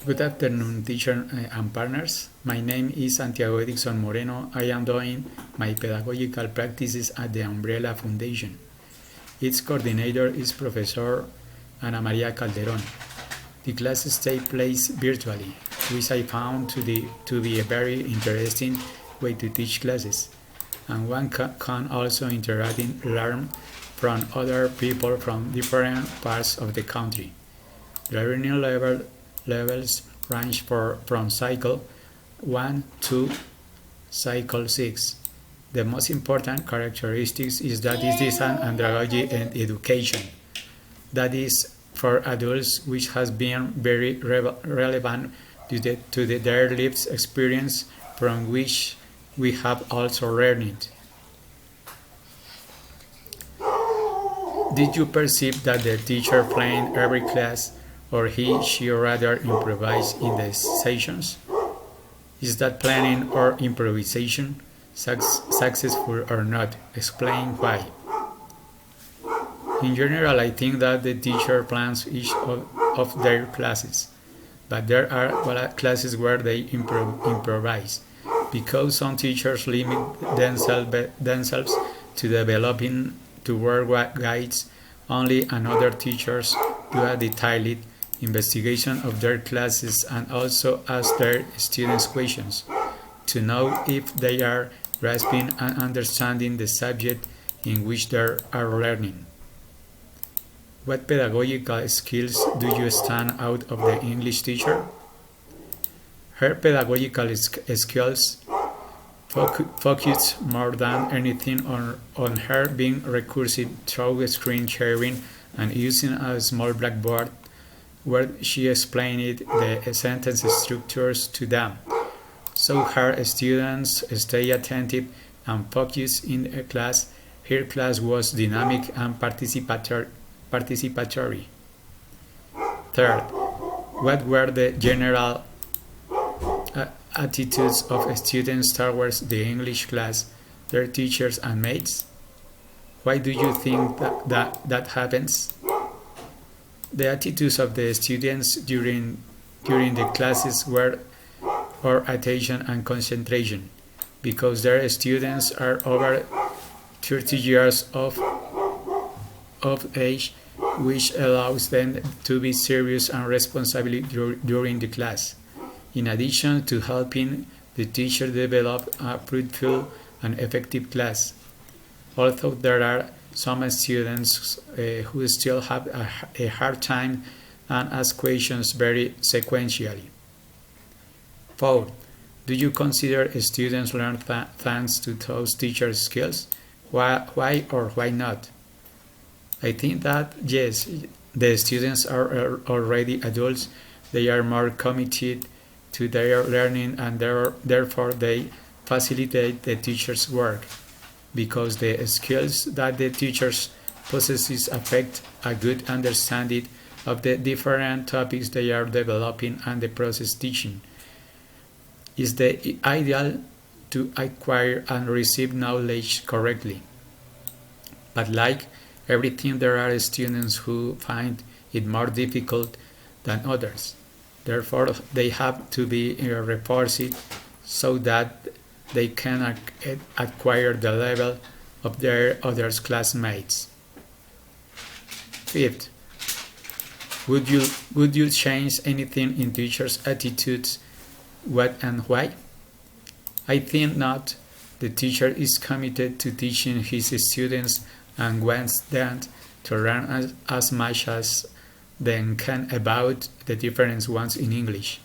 Good afternoon, teacher and partners. My name is Santiago Edison Moreno. I am doing my pedagogical practices at the Umbrella Foundation. Its coordinator is Professor Ana Maria Calderon. The classes take place virtually, which I found to be a very interesting way to teach classes. And one can also interact and learn from other people from different parts of the country. The learning levels range from cycle 1 to cycle 6. The most important characteristics is that it is an andragogy and education. That is for adults, which has been very relevant to their lived experience, from which we have also learned. Did you perceive that the teacher planned every class, or she rather improvised in the sessions? Is that planning or improvisation successful or not? Explain why. In general, I think that the teacher plans each of their classes, but there are classes where they improvise, because some teachers limit themselves to developing to work guides only, and other teachers do a detailed investigation of their classes and also ask their students questions to know if they are grasping and understanding the subject in which they are learning. What pedagogical skills do you stand out of the English teacher? Her pedagogical skills focus more than anything on her being recursive through screen sharing and using a small blackboard where she explained the sentence structures to them, so her students stay attentive and focused in a class. Her class was dynamic and participatory. Third, what were the general attitudes of students towards the English class, their teachers and mates? Why do you think that happens? The attitudes of the students during the classes were for attention and concentration, because their students are over 30 years of age, which allows them to be serious and responsible during the class, in addition to helping the teacher develop a fruitful and effective class. Although there are some students who still have a hard time and ask questions very sequentially. 4. Do you consider students learn thanks to those teacher skills? Why or why not? I think that yes, the students are already adults. They are more committed to their learning, and therefore they facilitate the teacher's work, because the skills that the teachers possesses affect a good understanding of the different topics they are developing and the process teaching. Is the ideal to acquire and receive knowledge correctly. But like everything, there are students who find it more difficult than others. Therefore, they have to be reinforced so that they can acquire the level of their other classmates. Fifth, would you change anything in teachers' attitudes? What and why? I think not. The teacher is committed to teaching his students and wants them to learn as much as they can about the different ones in English.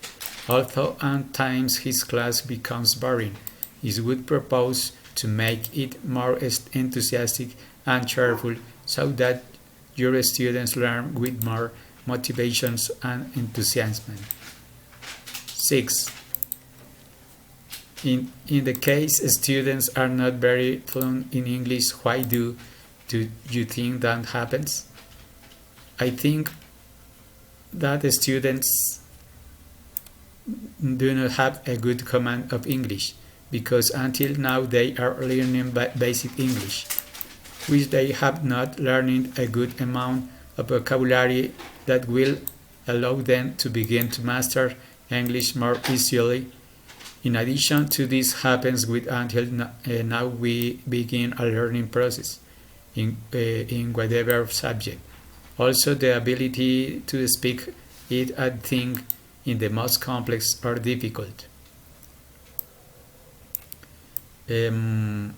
Although at times his class becomes boring, it would propose to make it more enthusiastic and cheerful, so that your students learn with more motivations and enthusiasm. 6. In the case students are not very fluent in English, why do you think that happens? I think that the students do not have a good command of English, because until now they are learning basic English, which they have not learned a good amount of vocabulary that will allow them to begin to master English more easily. In addition to this happens with until now we begin a learning process in whatever subject. Also, the ability to speak it and think in the most complex or difficult. And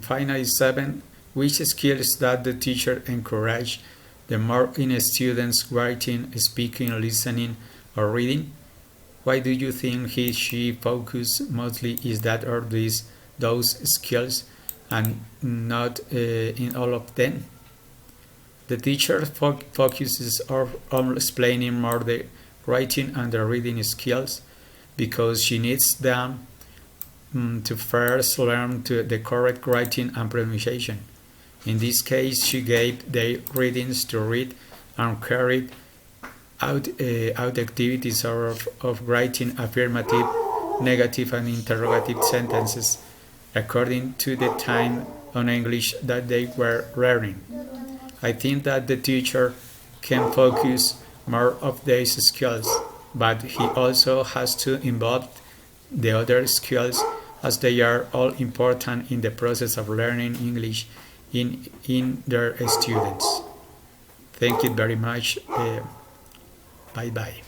finally, 7. Which skills that the teacher encourage the more in students writing, speaking, listening, or reading? Why do you think she focus mostly is that or those skills and not in all of them? The teacher focuses on explaining more the writing and the reading skills because she needs them to first learn the correct writing and pronunciation. In this case, she gave the readings to read and carried out activities of writing affirmative, negative, and interrogative sentences according to the time on English that they were learning. I think that the teacher can focus more of these skills, but he also has to involve the other skills as they are all important in the process of learning English in their students. Thank you very much. Bye bye.